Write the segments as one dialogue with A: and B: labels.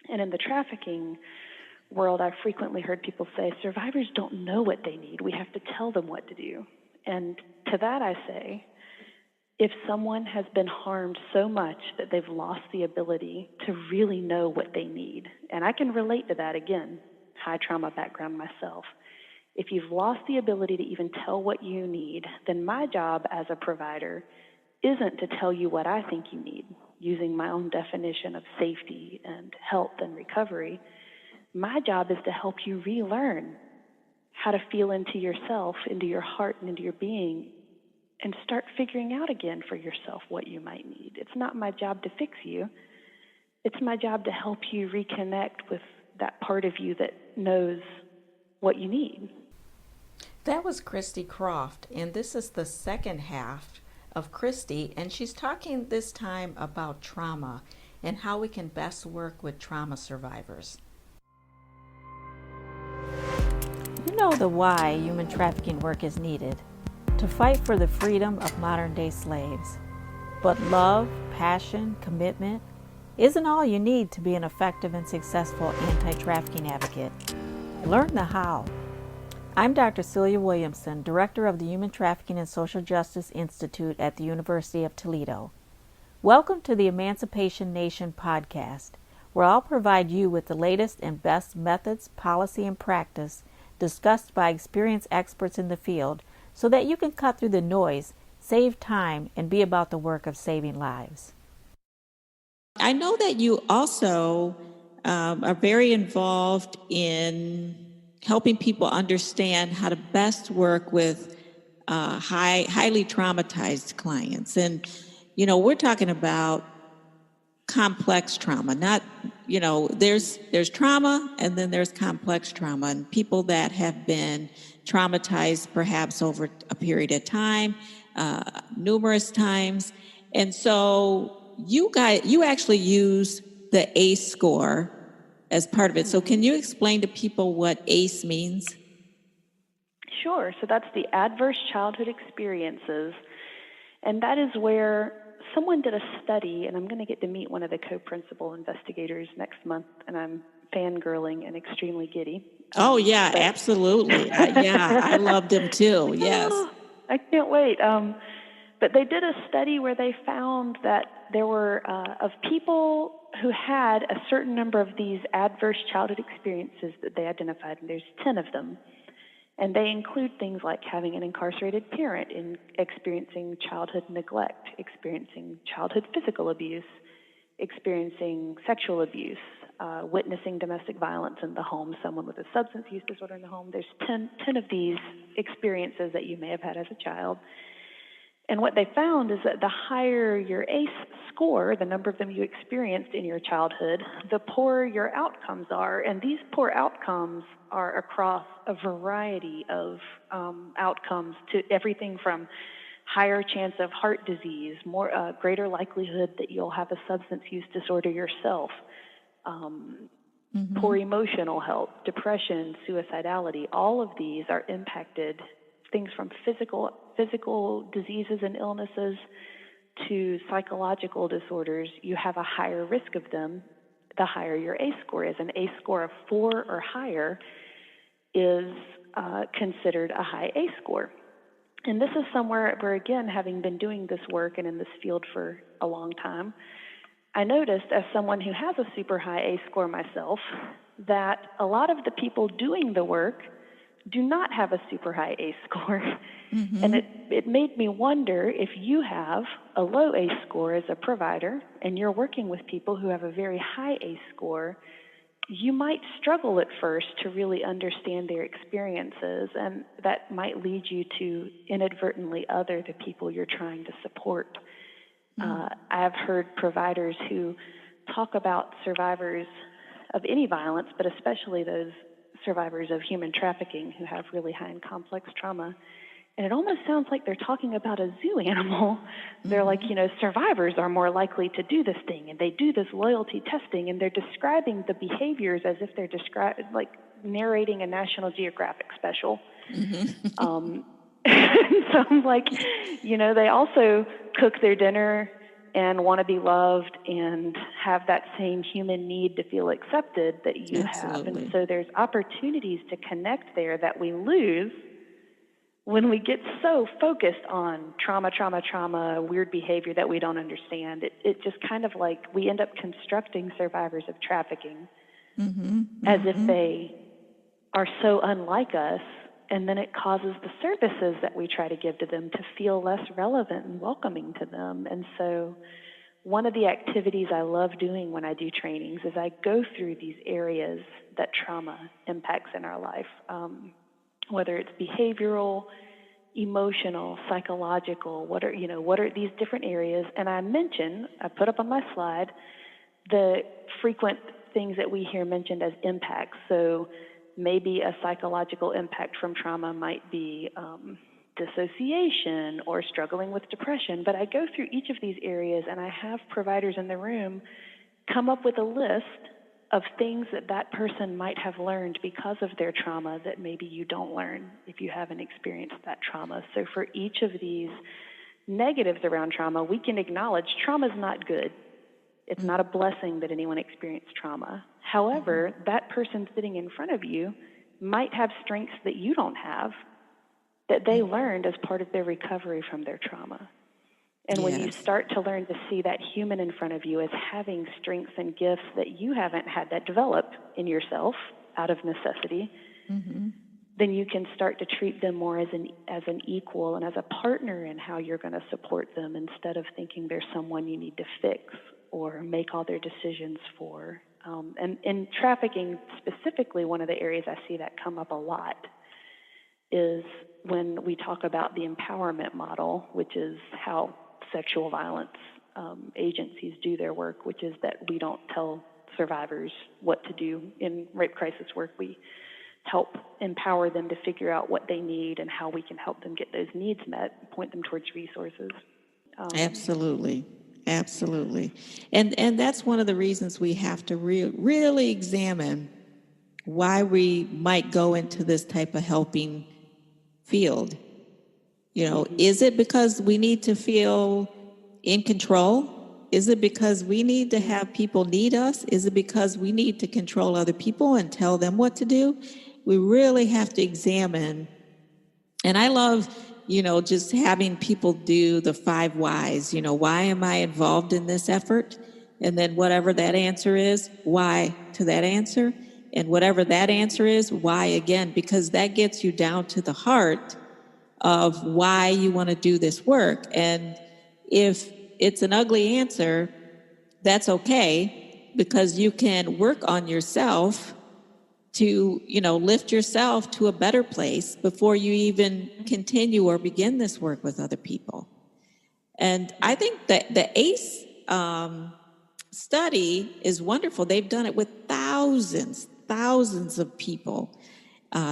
A: And in the trafficking world, I've frequently heard people say, survivors don't know what they need. We have to tell them what to do. And to that I say, if someone has been harmed so much that they've lost the ability to really know what they need, and I can relate to that again, high trauma background myself. If you've lost the ability to even tell what you need, then my job as a provider isn't to tell you what I think you need, using my own definition of safety and health and recovery. My job is to help you relearn how to feel into yourself, into your heart, and into your being, and start figuring out again for yourself what you might need. It's not my job to fix you. It's my job to help you reconnect with that part of you that knows what you need.
B: That was Christy Croft, and this is the second half of Christy, and she's talking this time about trauma and how we can best work with trauma survivors.
C: You know the why human trafficking work is needed: to fight for the freedom of modern-day slaves. But love, passion, commitment isn't all you need to be an effective and successful anti-trafficking advocate. Learn the how. I'm Dr. Celia Williamson, Director of the Human Trafficking and Social Justice Institute at the University of Toledo. Welcome to the Emancipation Nation podcast, where I'll provide you with the latest and best methods, policy, and practice discussed by experienced experts in the field so that you can cut through the noise, save time, and be about the work of saving lives.
B: I know that you also are very involved in helping people understand how to best work with highly traumatized clients. And, we're talking about complex trauma, not, there's trauma and then there's complex trauma, and people that have been traumatized perhaps over a period of time, numerous times. And so you actually use the ACE score as part of it. So can you explain to people what ACE means?
A: Sure. So that's the Adverse Childhood Experiences. And that is where someone did a study, and I'm going to get to meet one of the co-principal investigators next month, and I'm fangirling and extremely giddy.
B: Oh, yeah, absolutely. I loved him too, yes.
A: Oh, I can't wait. But they did a study where they found that there were, of people who had a certain number of these adverse childhood experiences that they identified, and there's 10 of them. And they include things like having an incarcerated parent, in experiencing childhood neglect, experiencing childhood physical abuse, experiencing sexual abuse, witnessing domestic violence in the home, someone with a substance use disorder in the home. There's 10 of these experiences that you may have had as a child. And what they found is that the higher your ACE score, the number of them you experienced in your childhood, the poorer your outcomes are. And these poor outcomes are across a variety of outcomes, to everything from higher chance of heart disease, greater likelihood that you'll have a substance use disorder yourself, poor emotional health, depression, suicidality. All of these are impacted, things from physical diseases and illnesses to psychological disorders. You have a higher risk of them the higher your ACE score is. An ACE score of 4 or higher is considered a high ACE score. And this is somewhere where, again, having been doing this work and in this field for a long time, I noticed, as someone who has a super high ACE score myself, that a lot of the people doing the work do not have a super high ACE score. Mm-hmm. And it made me wonder, if you have a low ACE score as a provider and you're working with people who have a very high ACE score, you might struggle at first to really understand their experiences, and that might lead you to inadvertently other the people you're trying to support. I've heard providers who talk about survivors of any violence, but especially those survivors of human trafficking who have really high and complex trauma. And it almost sounds like they're talking about a zoo animal. They're like, survivors are more likely to do this thing, and they do this loyalty testing, and they're describing the behaviors as if they're like narrating a National Geographic special. So I'm like, they also cook their dinner and want to be loved and have that same human need to feel accepted that you have. And so there's opportunities to connect there that we lose when we get so focused on trauma, weird behavior that we don't understand. It just kind of like we end up constructing survivors of trafficking as if they are so unlike us, and then it causes the services that we try to give to them to feel less relevant and welcoming to them. And so one of the activities I love doing when I do trainings is I go through these areas that trauma impacts in our life, whether it's behavioral, emotional, psychological, what are these different areas. And I put up on my slide the frequent things that we hear mentioned as impacts. So maybe a psychological impact from trauma might be dissociation or struggling with depression. But I go through each of these areas, and I have providers in the room come up with a list of things that person might have learned because of their trauma that maybe you don't learn if you haven't experienced that trauma. So for each of these negatives around trauma, we can acknowledge trauma is not good. It's not a blessing that anyone experienced trauma. However, that person sitting in front of you might have strengths that you don't have that they learned as part of their recovery from their trauma. And when you start to learn to see that human in front of you as having strengths and gifts that you haven't had that develop in yourself out of necessity, then you can start to treat them more as an equal and as a partner in how you're going to support them, instead of thinking they're someone you need to fix or make all their decisions for. And in trafficking specifically, one of the areas I see that come up a lot is when we talk about the empowerment model, which is how sexual violence agencies do their work, which is that we don't tell survivors what to do in rape crisis work. We help empower them to figure out what they need and how we can help them get those needs met, point them towards resources.
B: Absolutely. And that's one of the reasons we have to really examine why we might go into this type of helping field. Is it because we need to feel in control? Is it because we need to have people need us? Is it because we need to control other people and tell them what to do? We really have to examine. And I love, just having people do the 5 whys. Why am I involved in this effort? And then whatever that answer is, why to that answer? And whatever that answer is, why again? Because that gets you down to the heart of why you want to do this work. And if it's an ugly answer, that's okay, because you can work on yourself to, lift yourself to a better place before you even continue or begin this work with other people. And I think that the ACE study is wonderful. They've done it with thousands of people.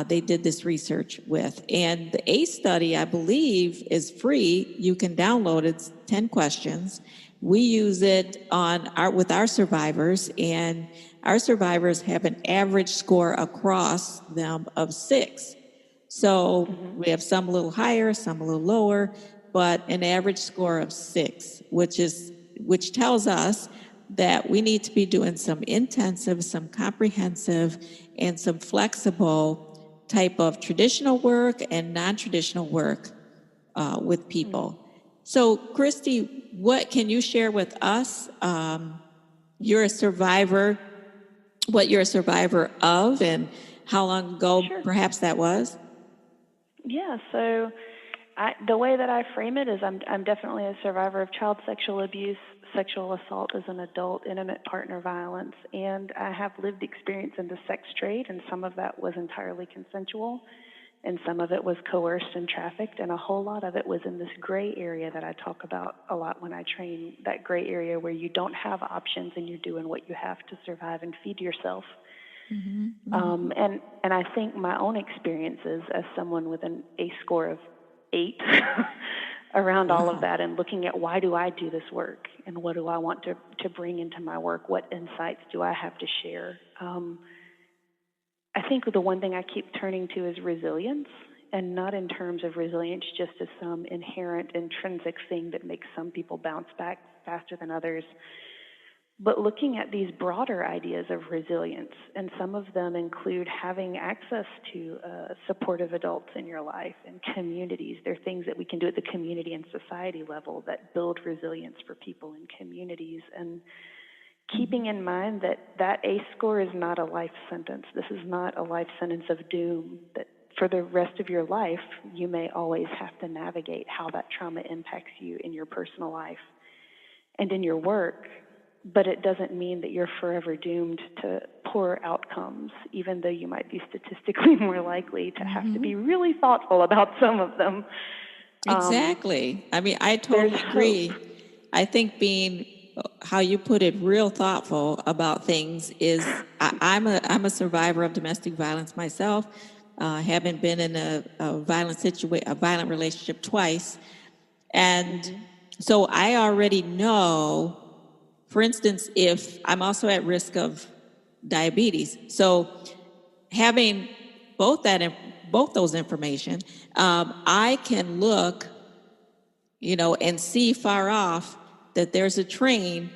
B: They did this research with. And the ACE study, I believe, is free. You can download it. It's 10 questions. We use it with our survivors, and our survivors have an average score across them of 6. So we have some a little higher, some a little lower, but an average score of 6, which tells us that we need to be doing some intensive, some comprehensive, and some flexible type of traditional work and non-traditional work with people. So, Christy, what can you share with us? You're a survivor, what you're a survivor of, and how long ago perhaps that was?
A: Yeah, so the way that I frame it is I'm definitely a survivor of child sexual abuse, sexual assault as an adult, intimate partner violence, and I have lived experience in the sex trade, and some of that was entirely consensual, and some of it was coerced and trafficked, and a whole lot of it was in this gray area that I talk about a lot when I train, that gray area where you don't have options and you're doing what you have to survive and feed yourself. And I think my own experiences as someone with an ACE score of 8 around all of that, and looking at why do I do this work and what do I want to bring into my work, what insights do I have to share. I think the one thing I keep turning to is resilience, and not in terms of resilience just as some inherent intrinsic thing that makes some people bounce back faster than others. But looking at these broader ideas of resilience, and some of them include having access to supportive adults in your life and communities. There are things that we can do at the community and society level that build resilience for people in communities. And keeping in mind that that ACE score is not a life sentence. This is not a life sentence of doom, that for the rest of your life, you may always have to navigate how that trauma impacts you in your personal life and in your work. But it doesn't mean that you're forever doomed to poor outcomes, even though you might be statistically more likely to have to be really thoughtful about some of them.
B: Exactly. I mean, I totally agree.
A: Hope.
B: I think being, how you put it, real thoughtful about things is, I'm a survivor of domestic violence myself, having been in a violent relationship twice. And so I already know, for instance, if I'm also at risk of diabetes. So having both those information, I can look, and see far off that there's a train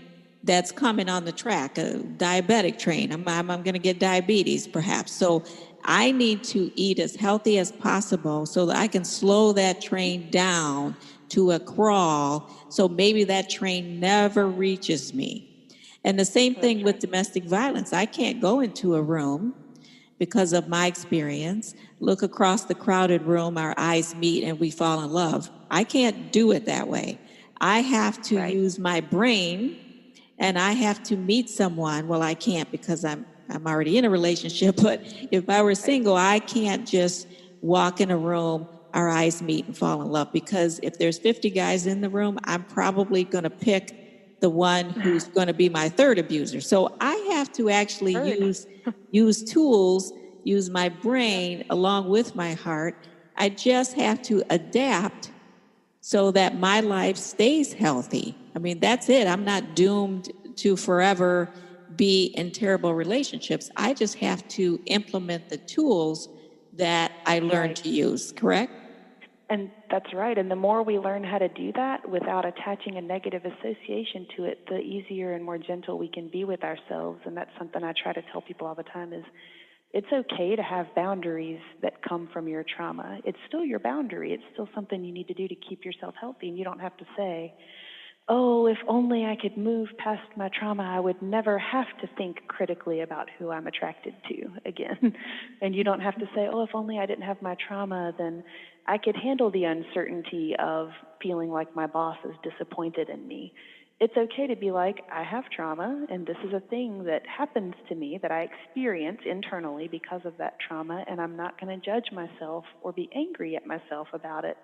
B: that's coming on the track, a diabetic train. I'm going to get diabetes, perhaps. So I need to eat as healthy as possible so that I can slow that train down to a crawl, so maybe that train never reaches me. And the same thing with domestic violence. I can't go into a room because of my experience, look across the crowded room, our eyes meet, and we fall in love. I can't do it that way. I have to use my brain, and I have to meet someone. Well, I can't because I'm already in a relationship, but if I were single, I can't just walk in a room, our eyes meet, and fall in love, because if there's 50 guys in the room, I'm probably going to pick the one who's going to be my third abuser. So I have to actually use tools, use my brain along with my heart. I just have to adapt so that my life stays healthy. I mean, that's it. I'm not doomed to forever be in terrible relationships. I just have to implement the tools that I learned to use, correct?
A: And that's right. And the more we learn how to do that without attaching a negative association to it, the easier and more gentle we can be with ourselves. And that's something I try to tell people all the time is it's okay to have boundaries that come from your trauma. It's still your boundary. It's still something you need to do to keep yourself healthy. And you don't have to say, oh, if only I could move past my trauma, I would never have to think critically about who I'm attracted to again. And you don't have to say, oh, if only I didn't have my trauma, then I could handle the uncertainty of feeling like my boss is disappointed in me. It's okay to be like, I have trauma, and this is a thing that happens to me that I experience internally because of that trauma, and I'm not going to judge myself or be angry at myself about it.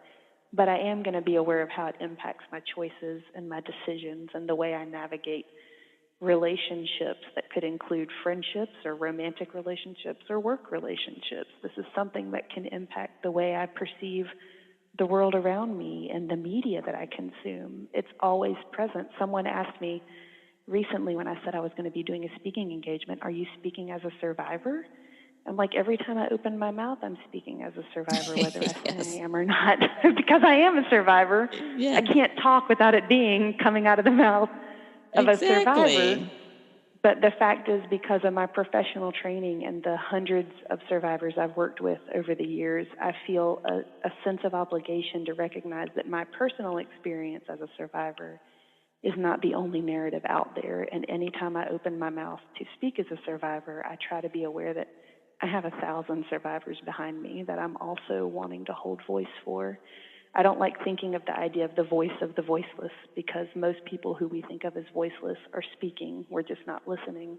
A: But I am going to be aware of how it impacts my choices and my decisions and the way I navigate relationships that could include friendships or romantic relationships or work relationships. This is something that can impact the way I perceive the world around me and the media that I consume. It's always present. Someone asked me recently when I said I was going to be doing a speaking engagement, are you speaking as a survivor? I'm like, every time I open my mouth, I'm speaking as a survivor, whether I say I am or not, because I am a survivor. I can't talk without it coming out of the mouth of a survivor. But the fact is, because of my professional training and the hundreds of survivors I've worked with over the years, I feel a sense of obligation to recognize that my personal experience as a survivor is not the only narrative out there. And anytime I open my mouth to speak as a survivor, I try to be aware that I have 1,000 survivors behind me that I'm also wanting to hold voice for. I don't like thinking of the idea of the voice of the voiceless, because most people who we think of as voiceless are speaking. We're just not listening.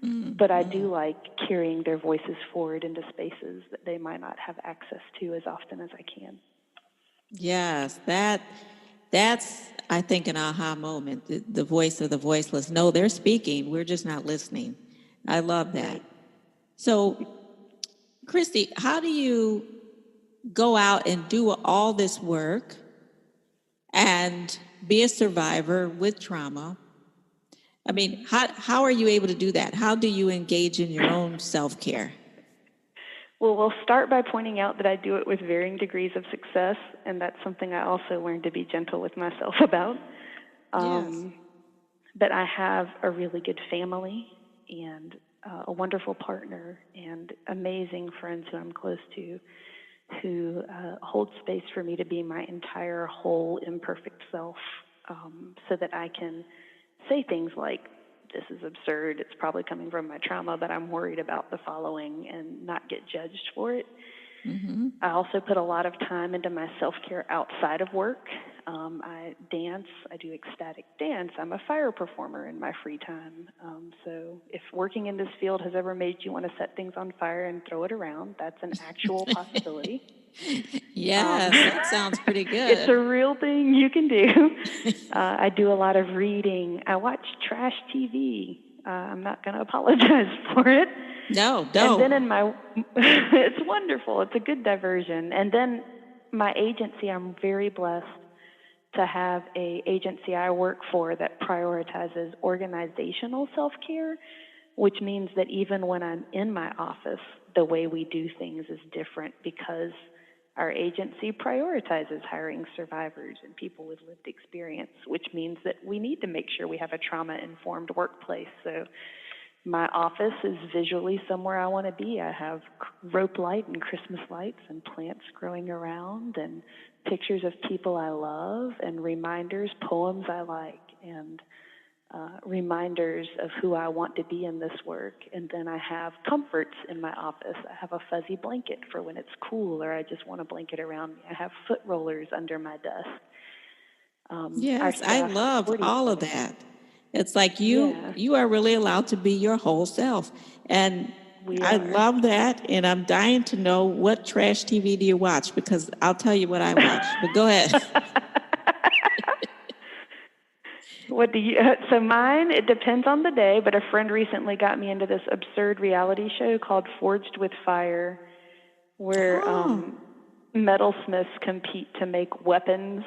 A: But I do like carrying their voices forward into spaces that they might not have access to as often as I can.
B: Yes, that's, I think, an aha moment, the voice of the voiceless. No, they're speaking. We're just not listening. I love that. Right. So, Christy, how do you go out and do all this work and be a survivor with trauma? I mean, how are you able to do that? How do you engage in your own self-care?
A: Well, we'll start by pointing out that I do it with varying degrees of success, and that's something I also learned to be gentle with myself about.
B: Yes.
A: But I have a really good family and a wonderful partner and amazing friends who I'm close to, who hold space for me to be my entire whole imperfect self, so that I can say things like, this is absurd, it's probably coming from my trauma, but I'm worried about the following, and not get judged for it.
B: Mm-hmm.
A: I also put a lot of time into my self-care outside of work. I dance. I do ecstatic dance. I'm a fire performer in my free time. So if working in this field has ever made you want to set things on fire and throw it around, that's an actual possibility.
B: Yes, that sounds pretty
A: It's a
B: good.
A: real thing you can do. I do a lot of reading. I watch trash TV. I'm not going to apologize for it.
B: No,
A: And then
B: no.
A: it's wonderful. It's a good diversion. And then my agency, I'm very blessed to have a agency I work for that prioritizes organizational self-care, which means that even when I'm in my office, the way we do things is different because our agency prioritizes hiring survivors and people with lived experience, which means that we need to make sure we have a trauma-informed workplace. So my office is visually somewhere I want to be. I have rope light and Christmas lights and plants growing around and pictures of people I love and reminders, poems I like, and reminders of who I want to be in this work. And then I have comforts in my office. I have a fuzzy blanket for when it's cool or I just want a blanket around me. I have foot rollers under my desk. Our
B: Yes, I
A: staff
B: love
A: support each
B: all of
A: other.
B: that. It's like
A: Yeah,
B: you are really allowed to be your whole self. And
A: we
B: I
A: are.
B: love that. And I'm dying to know, what trash TV do you watch? Because I'll tell you what I watch. But go ahead.
A: What do you? So mine, it depends on the day. But a friend recently got me into this absurd reality show called Forged with Fire, where
B: Oh,
A: metalsmiths compete to make weapons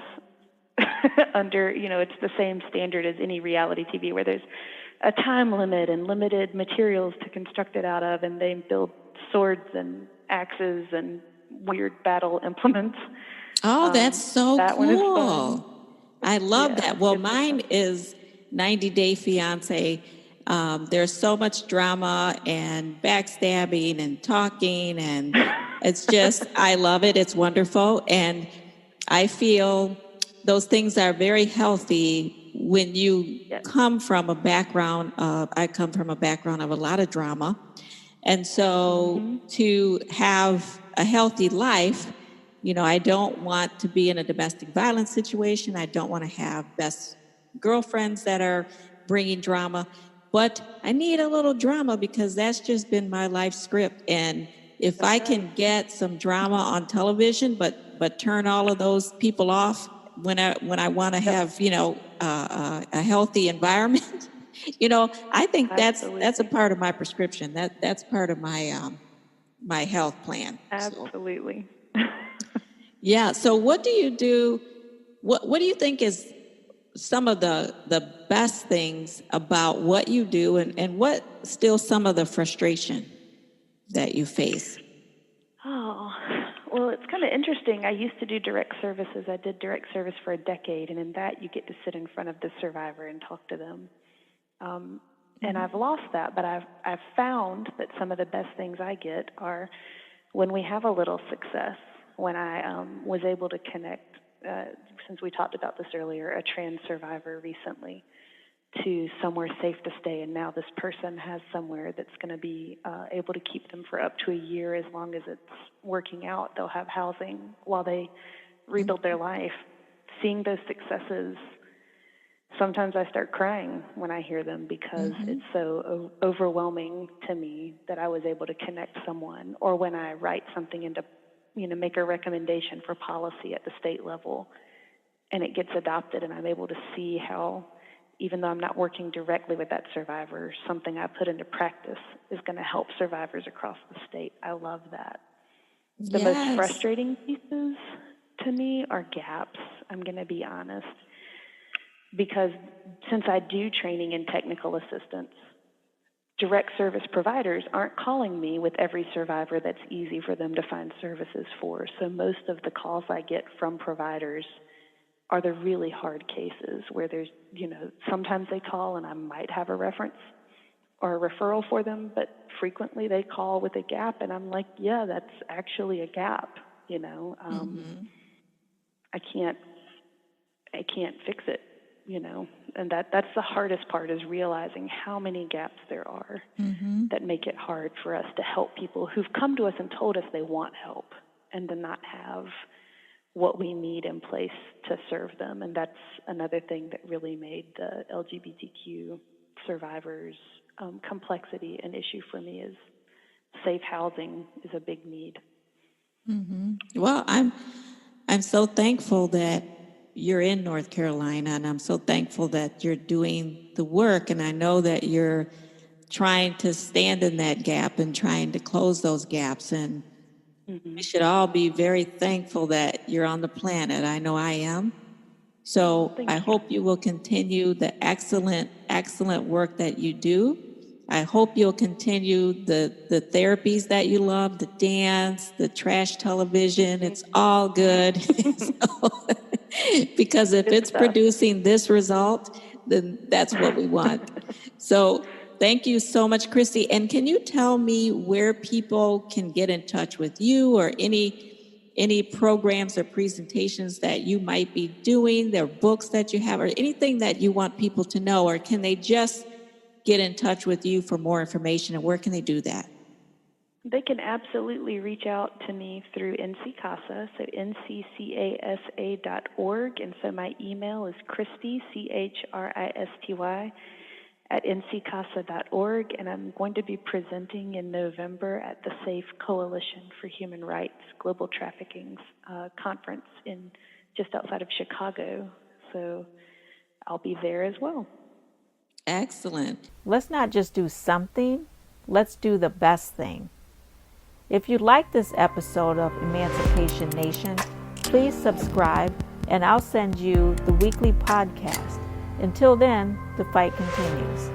A: under, it's the same standard as any reality TV, where there's a time limit and limited materials to construct it out of, and they build swords and axes and weird battle implements.
B: oh, that's so
A: That one is fun.
B: cool. I love
A: Yeah,
B: that. Well,
A: it's a
B: mine
A: fun.
B: is 90 Day Fiance. There's so much drama and backstabbing and talking, and it's just, I love it. It's wonderful. And I feel those things are very healthy when you
A: Yes,
B: come from a background of, I come from a background of a lot of drama. And so to have a healthy life, I don't want to be in a domestic violence situation. I don't want to have best girlfriends that are bringing drama, but I need a little drama because that's just been my life script. And if
A: that's
B: I
A: right.
B: can get some drama on television, but turn all of those people off when I want to
A: Yep,
B: have a healthy environment, I think that's a
A: absolutely,
B: part of my prescription. That's part of my health plan. So
A: absolutely.
B: yeah. So what do you do? What do you think is some of the best things about what you do, and what still some of the frustration that you face?
A: Oh, well, it's kind of interesting. I used to do direct services. I did direct service for a decade, and in that, you get to sit in front of the survivor and talk to them. And I've lost that, but I've found that some of the best things I get are when we have a little success. When I was able to connect, since we talked about this earlier, a trans survivor recently to somewhere safe to stay, and now this person has somewhere that's going to be able to keep them for up to a year. As long as it's working out, they'll have housing while they rebuild their life. Seeing those successes, sometimes I start crying when I hear them because it's so overwhelming to me that I was able to connect someone. Or when I write something into, make a recommendation for policy at the state level, and it gets adopted, and I'm able to see how, even though I'm not working directly with that survivor, something I put into practice is going to help survivors across the state. I love that. The most
B: Yes.
A: frustrating pieces to me are gaps, I'm going to be honest, because since I do training in technical assistance, direct service providers aren't calling me with every survivor that's easy for them to find services for. So most of the calls I get from providers are the really hard cases where there's, sometimes they call and I might have a reference or a referral for them, but frequently they call with a gap and I'm like, yeah, that's actually a gap, I can't fix it, and that's the hardest part, is realizing how many gaps there are that make it hard for us to help people who've come to us and told us they want help, and to not have what we need in place to serve them. And that's another thing that really made the LGBTQ survivors complexity an issue for me, is safe housing is a big need.
B: Well, I'm so thankful that you're in North Carolina, and I'm so thankful that you're doing the work, and I know that you're trying to stand in that gap and trying to close those gaps, and we should all be very thankful that you're on the planet. I know I am. So I hope you will continue the excellent work that you do. I hope you'll continue the therapies that you love, the dance, the trash television. It's all good. Because if it's producing this result, then that's what we want. So thank you so much, Christy. And can you tell me where people can get in touch with you, or any programs or presentations that you might be doing, their books that you have, or anything that you want people to know? Or can they just get in touch with you for more information, and where can they do that?
A: They can absolutely reach out to me through NCCASA, so nccasa.org, and so my email is Christy, CHRISTY, at nccasa.org, and I'm going to be presenting in November at the SAFE Coalition for Human Rights Global Trafficking conference in just outside of Chicago, so I'll be there as well.
B: Excellent.
C: Let's not just do something, let's do the best thing. If you like this episode of Emancipation Nation, please subscribe, and I'll send you the weekly podcast. Until then, the fight continues.